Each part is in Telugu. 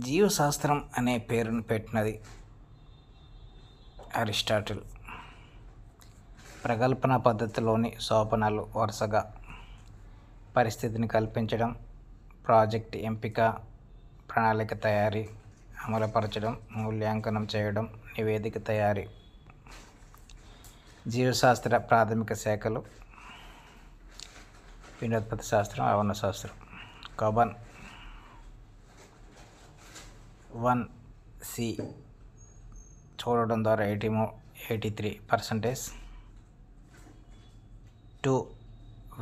జీవశాస్త్రం అనే పేరును పెట్టినది అరిస్టాటిల్. ప్రగల్భన పద్ధతిలోని సోపానాలు వరుసగా పరిస్థితిని కల్పించడం, ప్రాజెక్ట్ ఎంపిక, ప్రణాళిక తయారీ, అమలుపరచడం, మూల్యాంకనం చేయడం, నివేదిక తయారీ. జీవశాస్త్ర ప్రాథమిక శాఖలు: పిండోత్పత్తి శాస్త్రం, అవన శాస్త్రం. కార్బన్ 1C చూడడం ద్వారా 83%, 2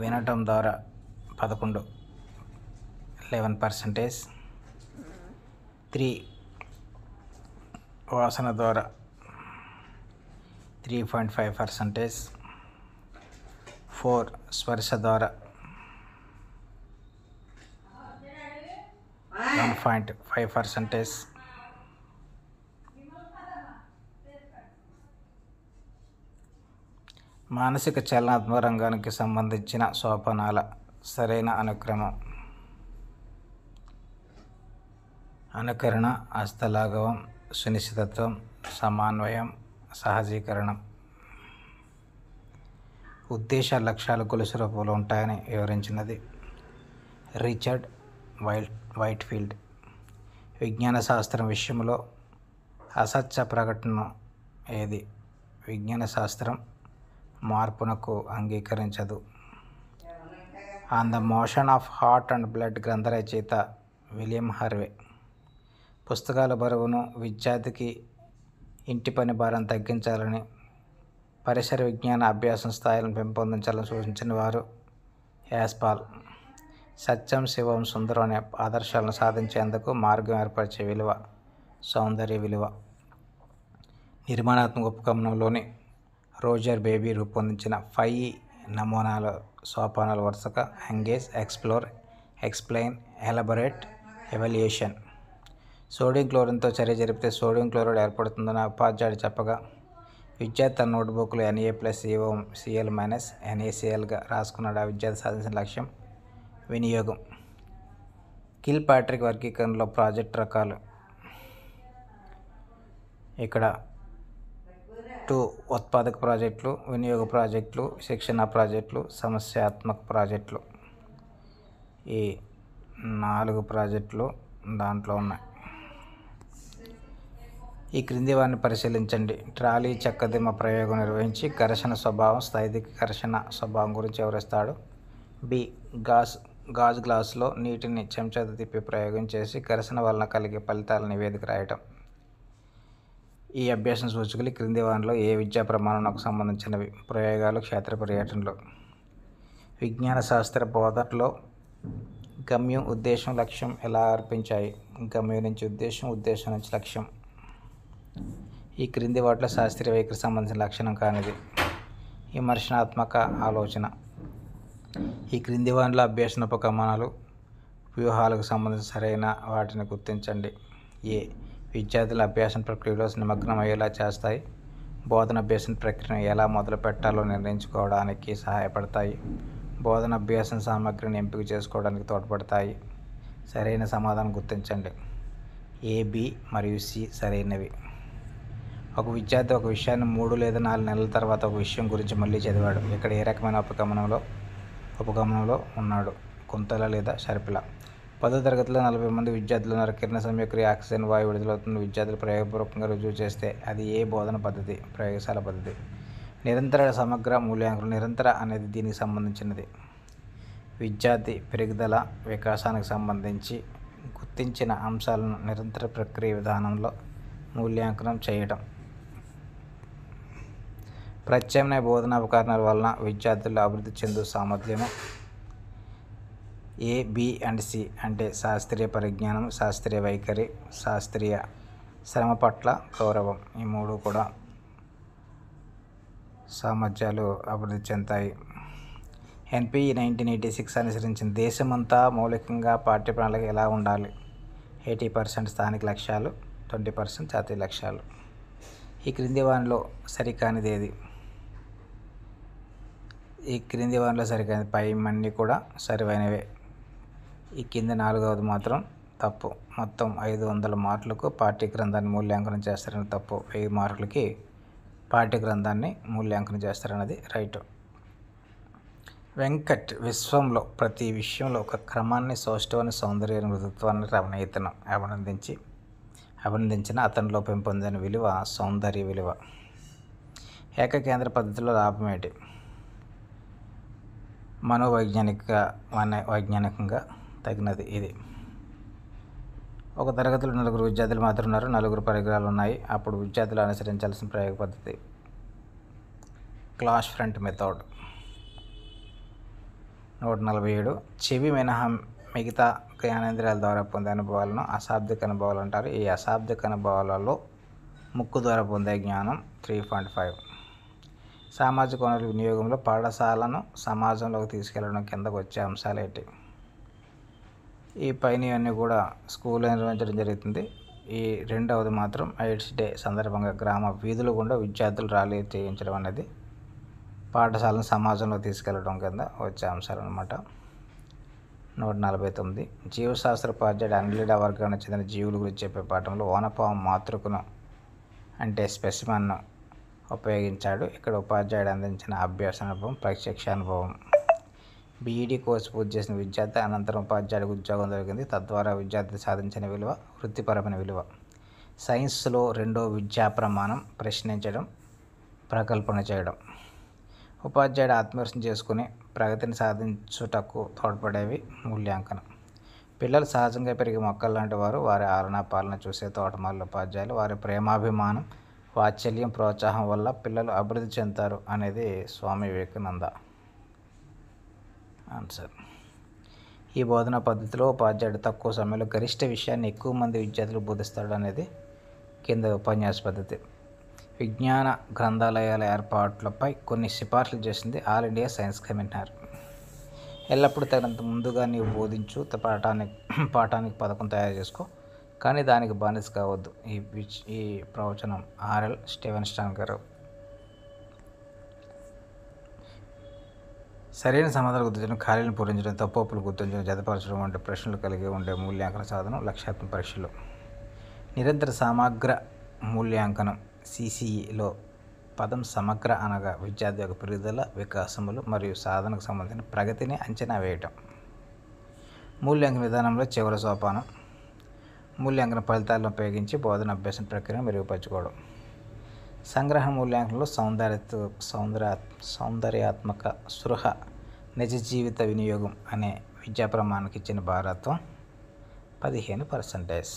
వినటం ద్వారా 11%, 3 వాసన ద్వారా 3.5%, 4 స్పర్శ ద్వారా 1.5%, మానసిక చలనాత్మక రంగానికి సంబంధించిన సోపానాల సరైన అనుక్రమం: అనుకరణ, హస్తలాఘవం, సునిశ్చితత్వం, సమన్వయం, సహజీకరణం. ఉద్దేశ లక్ష్యాలు గొలుసు రూపంలో ఉంటాయని వివరించినది రిచర్డ్ వైట్ఫీల్డ్. విజ్ఞాన శాస్త్రం విషయంలో అసత్య ప్రకటన ఏది? విజ్ఞాన శాస్త్రం మార్పునకు అంగీకరించదు. On the motion of heart and blood గ్రంథ రచయిత విలియం హార్వే. పుస్తకాల బరువును, విద్యార్థికి ఇంటి పని భారం తగ్గించాలని, పరిసర విజ్ఞాన అభ్యాసం స్థాయిలను పెంపొందించాలని సూచించిన వారు యాస్పాల్. సత్యం, శివం, సుందరం అనే ఆదర్శాలను సాధించేందుకు మార్గం ఏర్పరిచే విలువ సౌందర్య విలువ. నిర్మాణాత్మక ఉపగమనంలోని రోజర్ బేబీ రూపొందించిన 5 నమూనాల సోపానాల వరుసగా engage, explore, explain, elaborate, evaluation. Sodium క్లోరిన్తో చర్య జరిపితే సోడియం క్లోరైడ్ ఏర్పడుతుందని ఉపాధ్యాయుడు చెప్పగా, విద్యార్థి తన నోట్బుక్లో Na+CO NaClగా రాసుకున్నాడు. ఆ విద్యార్థి సాధించిన లక్ష్యం వినియోగం. కిల్ పాట్రిక్ వర్గీకరణలో ప్రాజెక్ట్ రకాలు: ఇక్కడ 2 ఉత్పాదక ప్రాజెక్టులు, వినియోగ ప్రాజెక్టులు, శిక్షణ ప్రాజెక్టులు, సమస్యాత్మక ప్రాజెక్టులు. ఈ 4 ప్రాజెక్టులు దాంట్లో ఉన్నాయి. ఈ క్రింది వారిని పరిశీలించండి. ట్రాలీ చెక్కదిమ్మ ప్రయోగం నిర్వహించి ఘర్షణ స్వభావం, స్థైతిక ఘర్షణ స్వభావం గురించి వివరిస్తాడు. బి. గాజు గ్లాసులో నీటిని చెంచాతో తిప్పి ప్రయోగం చేసి ఘర్షణ వలన కలిగే ఫలితాల నివేదిక రాయటం. ఈ అభ్యాసం సూచికలు క్రింది వారిలో ఏ విద్యా ప్రమాణంకు సంబంధించినవి? ప్రయోగాలు, క్షేత్ర పర్యటనలు. విజ్ఞాన శాస్త్ర బోధనలో గమ్యం, ఉద్దేశం, లక్ష్యం ఎలా అర్పించాయి? గమ్యం నుంచి ఉద్దేశం, ఉద్దేశం నుంచి లక్ష్యం. ఈ క్రింది వాటిలో శాస్త్రీయ వైఖరికి సంబంధించిన లక్షణం కానిది? విమర్శనాత్మక ఆలోచన. ఈ క్రింది వాటిలో అభ్యాసోపగమనాలు, వ్యూహాలకు సంబంధించిన సరైన వాటిని గుర్తించండి. ఏ. విద్యార్థుల అభ్యాసన ప్రక్రియలో నిమగ్నం అయ్యేలా చేస్తాయి. బోధన అభ్యాసన ప్రక్రియను ఎలా మొదలు పెట్టాలో నిర్ణయించుకోవడానికి సహాయపడతాయి. బోధన అభ్యాసన సామగ్రిని ఎంపిక చేసుకోవడానికి తోడ్పడతాయి. సరైన సమాధానం గుర్తించండి. ఏ, బి మరియు సి సరైనవి. ఒక విద్యార్థి ఒక విషయాన్ని 3 లేదా 4 నెలల తర్వాత ఒక విషయం గురించి మళ్ళీ చదివాడు. ఇక్కడ ఏ రకమైన ఉపగమనంలో ఉన్నాడు? కుంతల లేదా షర్పిల. 10వ తరగతిలో 40 మంది విద్యార్థులు ఉన్నారు. కిరణ సంయోక్రియ ఆక్సిజన్ వాయువు విడుదలవుతున్న విద్యార్థులు ప్రయోగపూర్వకంగా రుజువు చేస్తే అది ఏ బోధన పద్ధతి? ప్రయోగశాల పద్ధతి. నిరంతర సమగ్ర మూల్యాంకనం. నిరంతర అనేది దీనికి సంబంధించినది. విద్యార్థి పెరుగుదల, వికాసానికి సంబంధించి గుర్తించిన అంశాలను నిరంతర ప్రక్రియ విధానంలో మూల్యాంకనం చేయడం. ప్రత్యామ్నాయ బోధనా ఉపకరణాల వలన విద్యార్థుల్లో అభివృద్ధి చెందు సామర్థ్యము. ఏ, బి అండ్ సి అంటే శాస్త్రీయ పరిజ్ఞానం, శాస్త్రీయ వైఖరి, శాస్త్రీయ శ్రమ పట్ల గౌరవం. ఈ 3 కూడా సామర్థ్యాలు అభివృద్ధి చెందుతాయి. ఎన్పిఈ 1986 అనుసరించిన దేశమంతా మౌలికంగా పాఠ్య ప్రణాళిక ఎలా ఉండాలి? 80% స్థానిక లక్ష్యాలు, 20% జాతీయ లక్ష్యాలు. ఈ క్రింది వానిలో సరికానిది ఏది? ఈ క్రింది వానిలో సరికానిది పైవన్నీ కూడా సరివైనవే. ఈ కింద 4వది మాత్రం తప్పు. మొత్తం 500 మార్కులకు పాఠ్య గ్రంథాన్ని మూల్యాంకనం చేస్తారని తప్పు. 1000 మార్కులకి పాఠ్య గ్రంథాన్ని మూల్యాంకనం చేస్తారన్నది రైట్. వెంకట్ విశ్వంలో ప్రతి విషయంలో ఒక క్రమాన్ని, సౌష్ఠవాన్ని, సౌందర్యాన్ని, మృదుత్వాన్ని, రమణీయతను అభినందించిన అతనిలో పెంపొందిన విలువ సౌందర్య విలువ. ఏకకేంద్ర పద్ధతిలో లాభం ఏంటి? వైజ్ఞానికంగా తగినది ఇది. ఒక తరగతిలో 4 విద్యార్థులు మాత్రం ఉన్నారు. 4 పరికరాలు ఉన్నాయి. అప్పుడు విద్యార్థులు అనుసరించాల్సిన ప్రయోగ పద్ధతి క్లాస్ ఫ్రంట్ మెథడ్. 147. చెవి మినహా మిగతా జ్ఞానేంద్రియాల ద్వారా పొందే అనుభవాలను అశాబ్దిక అనుభవాలు అంటారు. ఈ అశాబ్దిక అనుభవాలలో ముక్కు ద్వారా పొందే జ్ఞానం 3.5. సామాజిక వనరుల వినియోగంలో పాఠశాలను సమాజంలోకి తీసుకెళ్లడం కిందకు వచ్చే అంశాలు ఏంటి? ఈ పైనవన్నీ కూడా స్కూల్లో నిర్వహించడం జరుగుతుంది. ఈ రెండవది మాత్రం ఎయిడ్స్ డే సందర్భంగా గ్రామ వీధుల గుండా విద్యార్థులు ర్యాలీ చేయించడం అనేది పాఠశాలను సమాజంలో తీసుకెళ్లడం కింద వచ్చే అంశాలు అన్నమాట. 149. జీవశాస్త్ర ఉపాధ్యాయుడు అన్లిడా వర్గానికి చెందిన జీవుల గురించి చెప్పే పాఠంలో వానపాము మాతృకను అంటే స్పెసిమన్ను ఉపయోగించాడు. ఇక్కడ ఉపాధ్యాయుడు అందించిన అభ్యాస అనుభవం, ప్రత్యక్ష అనుభవం. బీఈడీ కోర్సు పూర్తి చేసిన విద్యార్థి అనంతరం ఉపాధ్యాయుడికి ఉద్యోగం దొరికింది. తద్వారా విద్యార్థి సాధించిన విలువ వృత్తిపరమైన విలువ. సైన్స్లో రెండో విద్యా ప్రమాణం ప్రశ్నించడం, ప్రకల్పన చేయడం. ఉపాధ్యాయుడు ఆత్మవిమర్శన చేసుకుని ప్రగతిని సాధించుటకు తోడ్పడేవి మూల్యాంకనం. పిల్లలు సహజంగా పెరిగే మొక్కలు లాంటి వారు. వారి ఆలనా పాలన చూసే తోటమాల ఉపాధ్యాయులు. వారి ప్రేమాభిమానం, వాత్సల్యం, ప్రోత్సాహం వల్ల పిల్లలు అభివృద్ధి చెందుతారు అనేది స్వామి వివేకానంద. ఆన్సర్. ఈ బోధనా పద్ధతిలో ఉపాధ్యాయుడు తక్కువ సమయంలో గరిష్ట విషయాన్ని ఎక్కువ మంది విద్యార్థులు బోధిస్తాడు అనేది కింద ఉపన్యాస పద్ధతి. విజ్ఞాన గ్రంథాలయాల ఏర్పాట్లపై కొన్ని సిఫార్సులు చేసింది ఆల్ ఇండియా సైన్స్ కమిషన్. ఎల్లప్పుడూ తగినంత ముందుగా నీవు బోధించు. పాఠానికి పథకం తయారు చేసుకో, కానీ దానికి బానిస కావద్దు. ఈ ప్రవచనం ఆర్ఎల్ స్టీవెన్సన్ గారు. సరైన సమాధానాలు గుర్తించడం, ఖాళీలను పూరించడం, తప్పులు గుర్తించడం, జతపరచడం వంటి ప్రశ్నలు కలిగి ఉండే మూల్యాంకన సాధనం లక్ష్యాత్మక పరీక్షలు. నిరంతర సమగ్ర మూల్యాంకనం సిసిఈలో పదం సమగ్ర అనగా విద్యార్థి యొక్క పెరుగుదల, వికాసములు మరియు సాధనకు సంబంధించిన ప్రగతిని అంచనా వేయటం. మూల్యాంకన విధానంలో చివరి సోపానం మూల్యాంకన ఫలితాలను ఉపయోగించి బోధన అభ్యాసన ప్రక్రియను మెరుగుపరచుకోవడం. సంగ్రహణ మూల్యాంకనంలో సౌందర్యాత్మక స్పృహ, నిజ జీవిత వినియోగం అనే విద్యా ప్రమాణానికి ఇచ్చిన భారత్వం 15%.